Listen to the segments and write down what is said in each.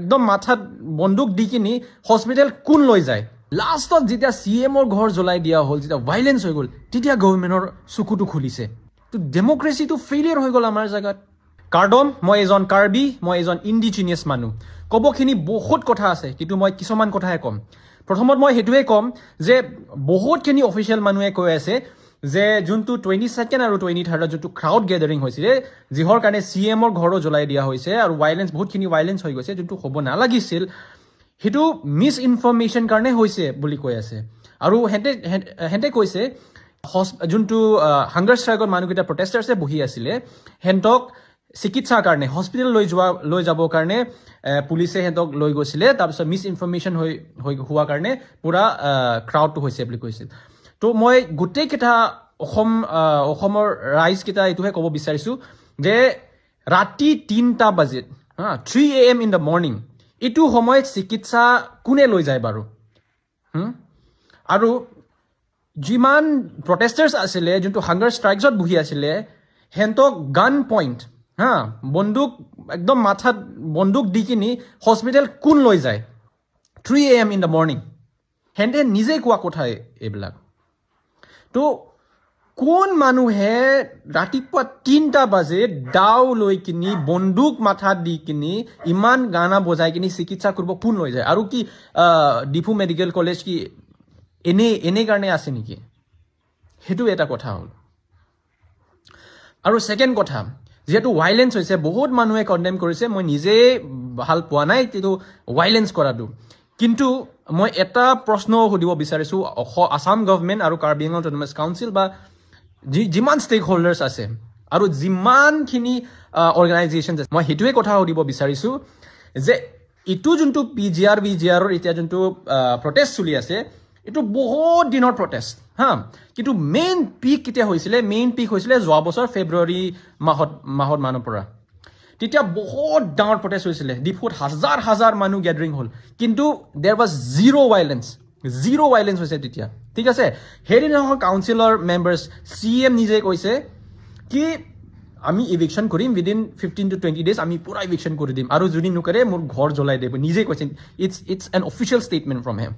একদম মাথাত বন্দুক দি কিনি হস্পিটেল কোন লৈ যায় লাষ্টত যেতিয়া CMৰ ঘৰ জ্বলাই দিয়া হ'ল যেতিয়া ভাইলেন্স হৈ গ'ল তেতিয়া গভৰ্ণমেণ্টৰ চকুটো খুলিছে তো ডেমক্ৰেচিটো ফেইলিয়াৰ হৈ গ'ল আমাৰ জাগাত কাৰ্ডম মই এজন কাৰ্বি মই এজন ইণ্ডিজিনিয়াছ মানুহ ক'বখিনি বহুত কথা আছে কিন্তু মই কিছুমান কথাহে ক'ম প্ৰথমত মই হেতুৱে ক'ম যে বহুতখিনি অফিচিয়েল মানুহে কৈ আছে যে যোনটো 22nd আৰু 23rd যোনটো ক্ৰাউড গেদাৰিং হৈছিলে যিহৰ কাৰণে CMৰ ঘৰো জ্বলাই দিয়া হৈছে আৰু ভাইলেন্স বহুতখিনি ভাইলেন্স হৈ গৈছে যোনটো হ'ব নালাগিছিল হেতু মিস ইনফৰমেশন কাৰণে হৈছে বুলি কৈ আছে আৰু হেঁতে কৈছে যোনটো হাংগাৰ ষ্ট্ৰাইকত মানুহকেইটা প্ৰটেষ্টাৰ্ছে বহি আছিলে হেঁতক চিকিৎসাৰ কাৰণে হস্পিটেল লৈ যাবৰ কাৰণে পুলিচে হেঁতক লৈ গৈছিলে তাৰপিছত মিস ইনফৰমেশন হোৱা কাৰণে পুৰা ক্ৰাউডটো হৈছে বুলি কৈছিল তো মই গোটেইকেইটা অসমৰ ৰাইজকেইটা এইটোহে ক'ব বিচাৰিছোঁ যে ৰাতি 3টা বাজিত 3 AM ইন দ্য মৰ্নিং এইটো সময়ত চিকিৎসা কোনে লৈ যায় বাৰু আৰু যিমান প্ৰটেষ্টাৰ্ছ আছিলে যোনটো হাংগাৰ ষ্ট্ৰাইকছত বহি আছিলে হেঁতক গান পইণ্ট বন্দুক একদম মাথাত বন্দুক দি কিনি হস্পিটেল কোন লৈ যায় 3 AM ইন দ্য মৰ্নিং হেঁতে নিজে কোৱা কথা এইবিলাক তো কোন মানুহে ৰাতিপুৱা 3টা বাজিত দাও লৈ কিনি বন্দুক মাথাত দি কিনি ইমান গানা বজাই কিনি চিকিৎসা কৰিব কোন লৈ যায় আৰু কি ডিফু মেডিকেল কলেজ কি এনে কাৰণে আছে নেকি হেতু এটা কথা হ'ল আৰু সেকেন্ড কথা যেহেতু ভাইলেন্স হৈছে বহুত মানুহে কন্ডেম কৰিছে মই নিজে ভাল পোৱা নাই কিন্তু ভাইলেন্স কৰাটো কিন্তু মই এটা প্ৰশ্ন সুধিব বিচাৰিছো আসাম গভৰ্ণমেণ্ট আৰু কাৰ্বি আংলং অট'নমাছ কাউন্সিল বা যিমান ষ্টেক হোল্ডাৰ্ছ আছে আৰু যিমানখিনি অৰ্গেনাইজেশ্যনছ আছে মই সেইটোৱে কথা সুধিব বিচাৰিছোঁ যে এইটো যোনটো PGR-VGRৰ এতিয়া যোনটো প্ৰটেষ্ট চলি আছে এইটো বহুত দিনৰ প্ৰটেষ্ট কিন্তু মেইন পিক কেতিয়া হৈছিলে যোৱা বছৰ ফেব্ৰুৱাৰী মাহত মানৰ পৰা তেতিয়া বহুত ডাঙৰ প্ৰটেষ্ট হৈছিলে ডিফুত হাজাৰ মানুহ গেদাৰিং হ'ল কিন্তু দেয়াৰ ৱাজ জিৰ' ভাইলেন্স হৈছে তেতিয়া ঠিক আছে সেইদিনাখন কাউন্সিলৰ মেম্বাৰ্ছ CM নিজে কৈছে কি আমি ইভিকশ্যন কৰিম উইদিন 15 to 20 days আমি পুৰা ইভিকশ্যন কৰি দিম আৰু যদি নকৰে মোৰ ঘৰ জ্বলাই দিব নিজে কৈছে it's an official statement from him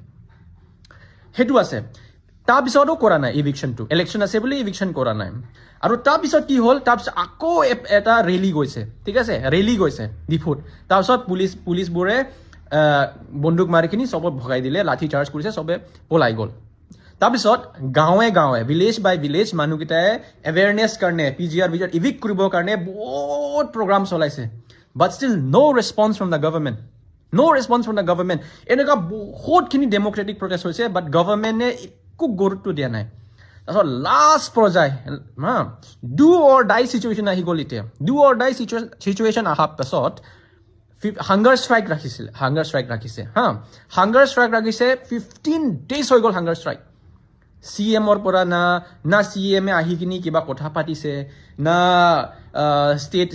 সেইটো আছে তাৰপিছতো কৰা নাই ইভিকশ্যনটো ইলেকশ্যন আছে বুলি ইভিকশ্যন কৰা নাই আৰু তাৰপিছত কি হ'ল তাৰপিছত আকৌ এটা ৰেলী গৈছে ঠিক আছে ডিফুত তাৰপিছত পুলিচবোৰে বন্দুক মাৰি কিনি চবক ভগাই দিলে লাঠি চাৰ্জ কৰিছে চবে পলাই গ'ল তাৰপিছত গাঁৱে ভিলেজ বাই ভিলেজ মানুহকেইটাই এৱেৰনেছ কাৰণে PGR-VGR ইভিক কৰিবৰ কাৰণে বহুত প্ৰগ্ৰাম চলাইছে but still no response from the government এনেকুৱা বহুতখিনি ডেমক্ৰেটিক প্ৰটেষ্ট হৈছে বাট গভৰ্ণমেণ্টে একো গুৰুত্ব দিয়া নাই তাৰপিছত লাষ্ট পৰ্যায় ডু অৰ ডাই চিটুৱেশ্যন আহি গ'ল এতিয়া ডু অৰ ডাই চিটুৱেশ্যন অহাৰ পাছত হাংগাৰ ষ্ট্ৰাইক ৰাখিছে হাংগাৰ ষ্ট্ৰাইক ৰাখিছে 15 days হৈ গ'ল হাংগাৰ ষ্ট্ৰাইক CMৰ পৰা না CMে আহি কিনি কিবা কথা পাতিছে না ষ্টেট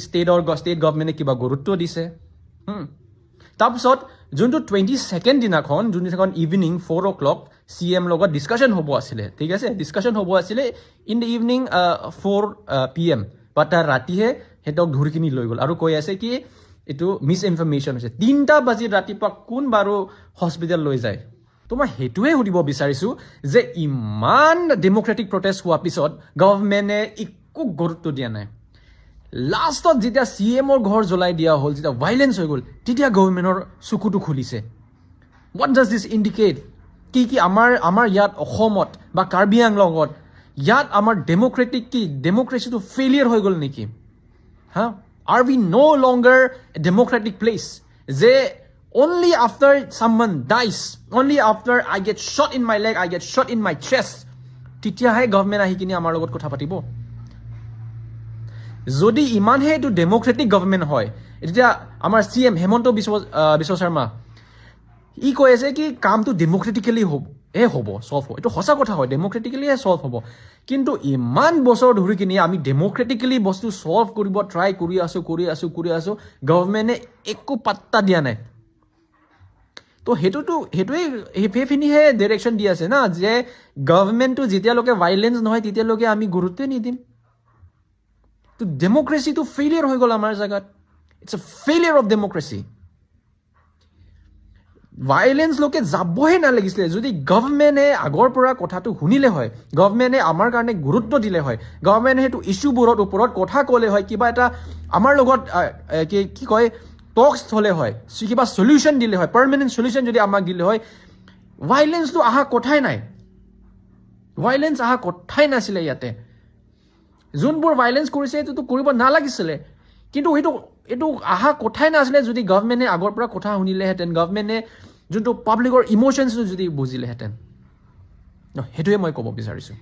গভৰ্ণমেণ্টে কিবা গুৰুত্ব দিছে তাৰপিছত যোনটো 22nd দিনাখন ইভিনিং 4 o'clock CM লগত ডিছকাশ্যন হ'ব আছিলে ঠিক আছে ইন দ্য ইভিনিং 4 PM বাট তাৰ ৰাতিহে সিহঁতক ধৰি কিনি লৈ গ'ল আৰু কৈ আছে কি এইটো মিছ ইনফৰমেশ্যন হৈছে 3টা বাজিত ৰাতিপুৱা কোন বাৰু হস্পিটেল লৈ যায় তো মই সেইটোৱে সুধিব বিচাৰিছোঁ যে ইমান ডেমক্ৰেটিক প্ৰটেষ্ট হোৱাৰ পিছত গভৰ্ণমেণ্টে একো গুৰুত্ব দিয়া নাই লাষ্টত যেতিয়া CMৰ ঘৰ জ্বলাই দিয়া হ'ল যেতিয়া ভাইলেন্স হৈ গ'ল তেতিয়া গভৰ্ণমেণ্টৰ চকুটো খুলিছে হোৱাট ডাজ দিছ ইণ্ডিকেট কি আমাৰ ইয়াত অসমত বা কাৰ্বি আংলঙত ইয়াত আমাৰ ডেমক্ৰেচিটো ফেইলিয়াৰ হৈ গ'ল নেকি Are we no longer a democratic place? Only after someone dies, only after I get shot in my leg, I get shot in my chest, titiahe government ahi kini amar logot kotha patibo. Jodi imanhe etu democratic government hoy, etia amar CM Hemonto Biswa Sharma ই কৈ আছে কি কামটো ডেমক্ৰেটিকেলি হ'ব solve হ'ব এইটো সঁচা কথা হয় ডেমক্ৰেটিকেলি সলভ হ'ব কিন্তু ইমান বছৰ ধৰি কিনি আমি ডেমক্ৰেটিকেলি বস্তু সলভ কৰিব ট্ৰাই কৰি আছো গভৰ্ণমেণ্টে একো পাত্তা দিয়া নাই তো সেইটোৱে সেইখিনিহে ডিৰেকশ্যন দি আছে না যে গভৰ্ণমেণ্টটো যেতিয়ালৈকে ভাইলেন্স নহয় তেতিয়ালৈকে আমি গুৰুত্বই নিদিম তো ডেমক্ৰেচিটো ফেইলিয়াৰ হৈ গ'ল আমাৰ জাগাত it's a failure of democracy violence লোকে যাবহে নালাগিছিলে যদি গভৰ্ণমেণ্টে আগৰ পৰা কথাটো শুনিলে হয় গভৰ্ণমেণ্টে আমাৰ কাৰণে গুৰুত্ব দিলে হয় গভৰ্ণমেণ্টে সেইটো ইছ্যুবোৰৰ ওপৰত কথা ক'লে হয় কিবা এটা আমাৰ লগত কি কয় টক্স হ'লে হয় কিবা সলিউশ্যন দিলে হয় পাৰ্মানেণ্ট সলিউশ্যন যদি আমাক দিলে হয় ভাইলেন্সটো অহা কথাই নাই ভাইলেন্স অহা কথাই নাছিলে ইয়াতে যোনবোৰ ভাইলেন্স কৰিছে এইটোতো কৰিব নালাগিছিলে কিন্তু এইটো অহা কথাই নাছিলে যদি গভৰ্ণমেণ্টে আগৰ পৰা কথা শুনিলেহেঁতেন গভৰ্ণমেণ্টে যোনটো পাব্লিকৰ ইম'শ্যনছটো যদি বুজিলেহেঁতেন সেইটোৱে মই ক'ব বিচাৰিছোঁ